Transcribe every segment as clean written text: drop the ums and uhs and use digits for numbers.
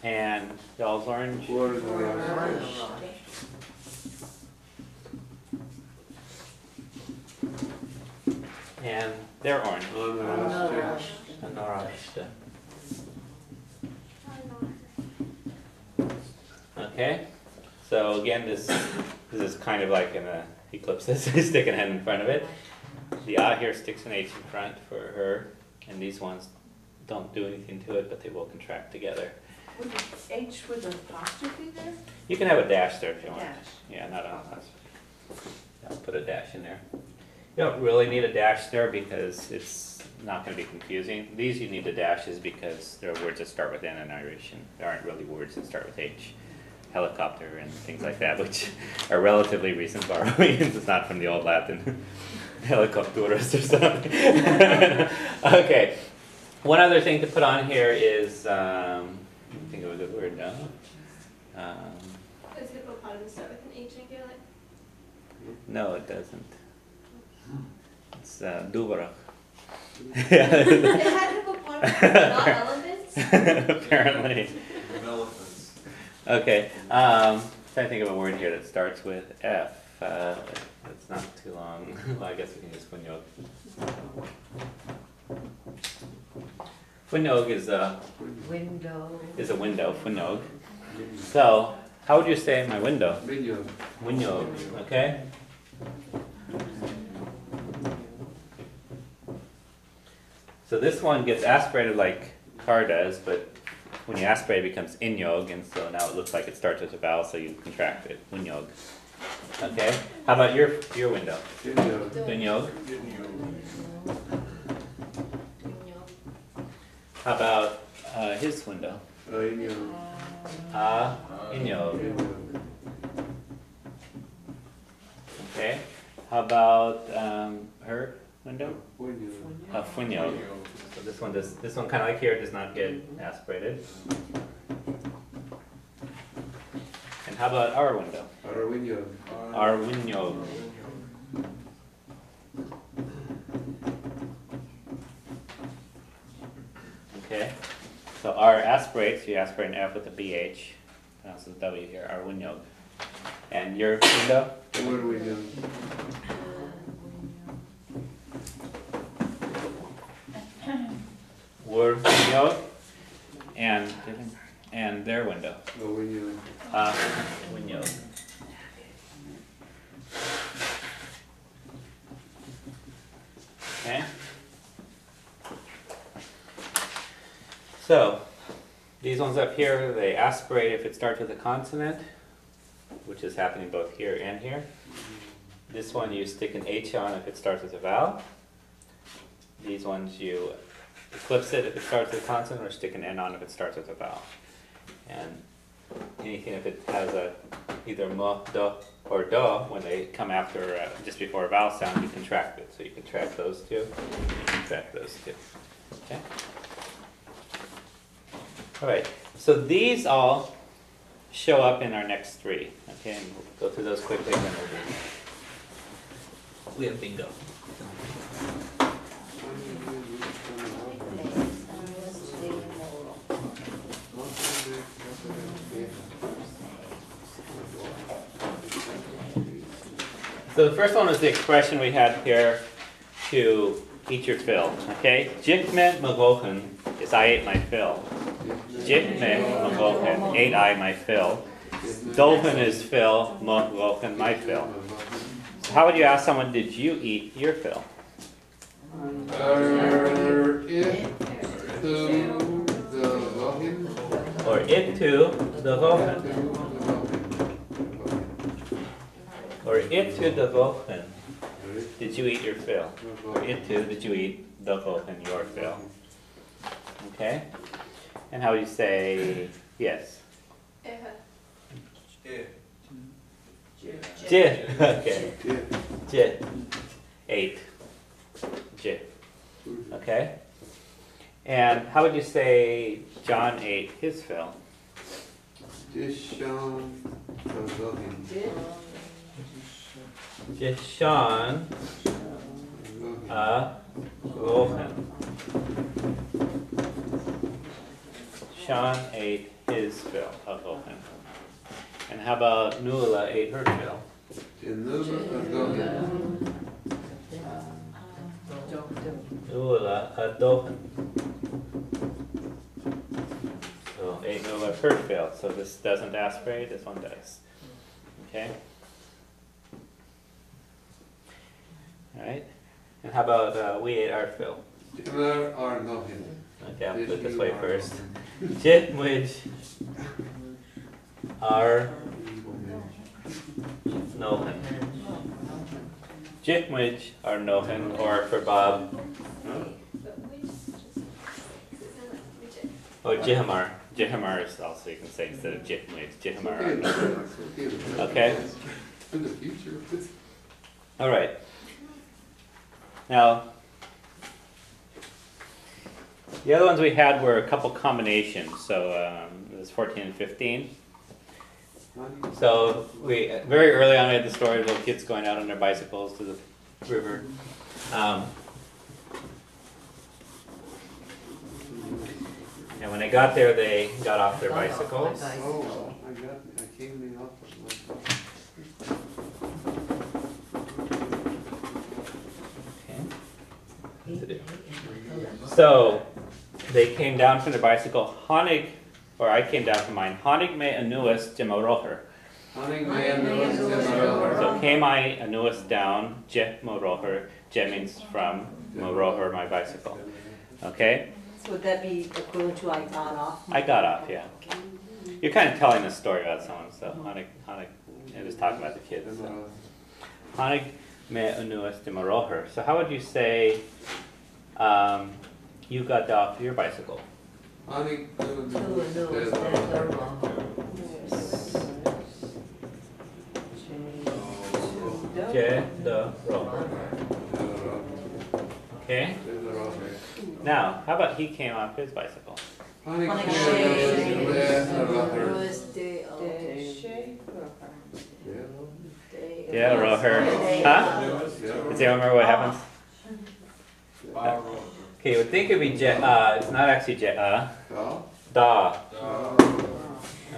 And y'all's orange. And they're orange. Anarashta. Okay. So again, this is kind of like in a eclipsis. Stick a head in front of it. The A here sticks an H in front for her, and these ones don't do anything to it, but they will contract together. Would the H with an apostrophe there? You can have a dash there if you want. Dash. Yeah, not an apostrophe. I'll put a dash in there. You don't really need a dash there because it's not going to be confusing. These you need the dashes because there are words that start with N in Irish, and there aren't really words that start with H. Helicopter and things like that, which are relatively recent borrowings. It's not from the old Latin. Helicopterus or something. Okay. One other thing to put on here is, think of a good word now. Does hippopotamus start with an H in Gaelic? No, it doesn't. It's Dubara. It had hippopotamus, not elephants? Apparently. Elephants. Okay. Trying to think of a word here that starts with F. It's not too long. Well, I guess we can use funyog. Funyog is a window. Funyog. So, how would you say my window? Funyog. Okay. So this one gets aspirated like car does, but when you aspirate, it becomes inyog, and so now it looks like it starts with a vowel, so you contract it. Funyog. Okay. How about your window? Funyog. How about his window? Inyog. Okay. How about her window? Funyog. So this one kind of like here does not get aspirated. And how about our window? Our window. Okay. So R aspirates, you aspirate an F with a BH. Pronounce the W here, our window. And your window? Were window and their window. Window. Okay. So these ones up here, they aspirate if it starts with a consonant, which is happening both here and here. This one you stick an H on if it starts with a vowel. These ones you eclipse it if it starts with a consonant, or stick an N on if it starts with a vowel. And anything if it has a either mo, do, or do, when they come after just before a vowel sound, you contract it. So you contract those two, contract those two. Okay. All right. So these all show up in our next three. Okay, and we'll go through those quickly, and then we have bingo. So the first one is the expression we had here to eat your fill. Okay? Jikme magochen is I ate my fill. Jikme magochen, ate I my fill. Dolphin is fill, magochen, my fill. So how would you ask someone, did you eat your fill? Or it to the gochen. Or it to the gochen. Did you eat your fill? Or it to, did you eat the gochen, your fill? Okay? And how would you say yes? J. Okay. J. Ate. J. Okay? And how would you say John ate his fill? Jishan gochen. Sean ate his fill of Lohan. And how about Nuala ate her fill? Nuala a Dohan. So ate Nuala her fill. So this doesn't aspirate, this one does. Okay? Alright? And how about we ate our fill? Timmer or Nohin? Okay, I'll put it this way first. Jit Mwij are Nohan. Jit Mwij are Nohan, or for Bob, or Jihamar. Jihamar is also, you can say instead of Jit Mwij, Jihamar are Nohan. Okay? For the future. Alright. Now, the other ones we had were a couple combinations, so it was 14 and 15. So we very early on we had the story of little kids going out on their bicycles to the river. And when they got there, they got off their bicycles. Oh, I came off Okay. So they came down from their bicycle. Honig, or I came down from mine. Honig me anuas jemaroher. So came I anuas down je moroher. Je means from moroher, my bicycle. Okay. So would that be equivalent to I got off? I got off, yeah. You're kind of telling a story about someone, so Honig, I was talking about the kids. So. Honig me anuas jemaroher. So how would you say you got off your bicycle? Je the roher. Okay. Now, how about he came off his bicycle? Yeah, roher. Huh? Does anyone remember what happens? Okay, you would think it would be je, it's not actually je, da.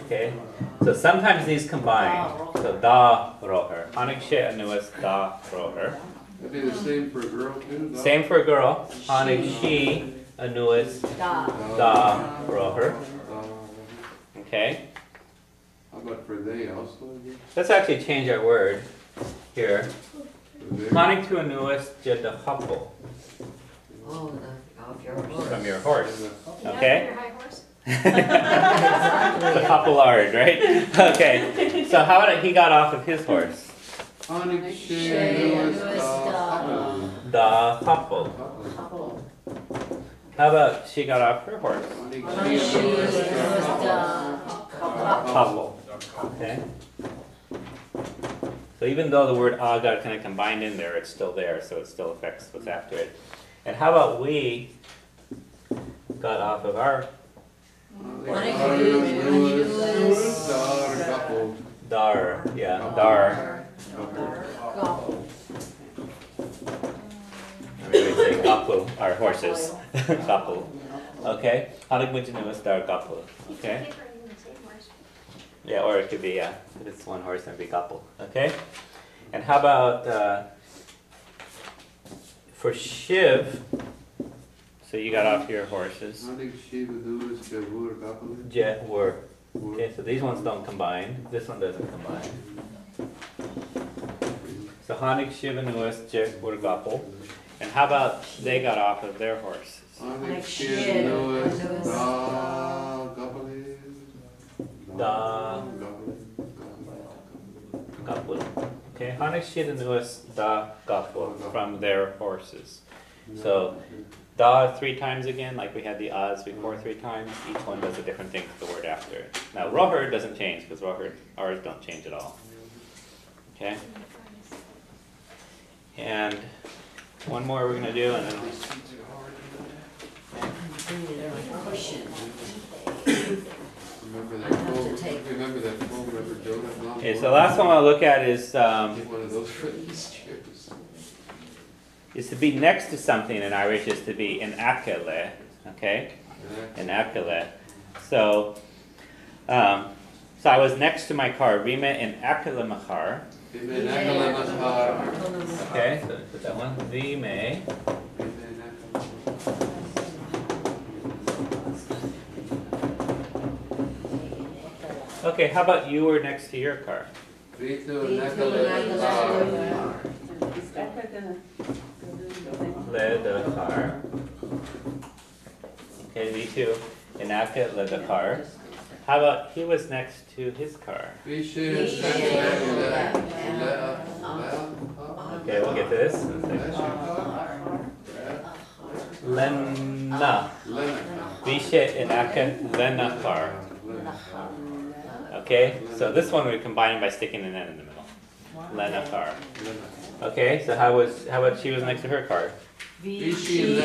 Okay, so sometimes these combine. So da, roher. Honig she anuas da, roher. That'd be the same for a girl too? Same for a girl. Honig she anuas da, roher. Okay. How about for they also? Let's actually change our word here. Honig to anuas je de happel. Oh, off your horse. From your horse. Yeah, Okay? your high horse. The Populard, right? Okay. So how about he got off of his horse? The Happel. How about she got off her horse? Happel. Okay. So even though the word ah got kind of combined in there, it's still there, so it still affects what's after it. And how about we got off of our dar, yeah, dar. Maybe we say gapu, our horses. Gapu. Okay? Hanig mujinuas dar gapu. Okay? Yeah, or it could be, if it's one horse, then it'd be gapu. Okay? And how about for Shiv, so you got off your horses. Je were. Okay, so these ones don't combine. This one doesn't combine. So Hanig Shiv and Uas Je were gapel. And how about they got off of their horses? Da gapul. Okay, Hanig Shiv and Uas da gapul from their horses. So da 3 times again, like we had the ahs before 3 times. Each one does a different thing to the word after it. Now roher doesn't change because roher ours don't change at all. Okay. And one more we're gonna do, and then. Remember that phone, remember Jonah? Okay, so the last one I'll look at is One of those for these chairs. is to be next to something in Irish is to be in akele, okay? In akele. So, so I was next to my car. Rime in Akalamachar. Okay, so put that one. Rime. Okay, how about you were next to your car? Is Becca gonna go do the thing? Led the car. Okay, me too. Inaka led the car. How about he was next to his car? Okay, we'll get to this in a second. Lena. Vishe inaka lena car. Okay, so this one we combine by sticking an N in the middle. Lena car. Okay, so how about she was next to her car? Vishi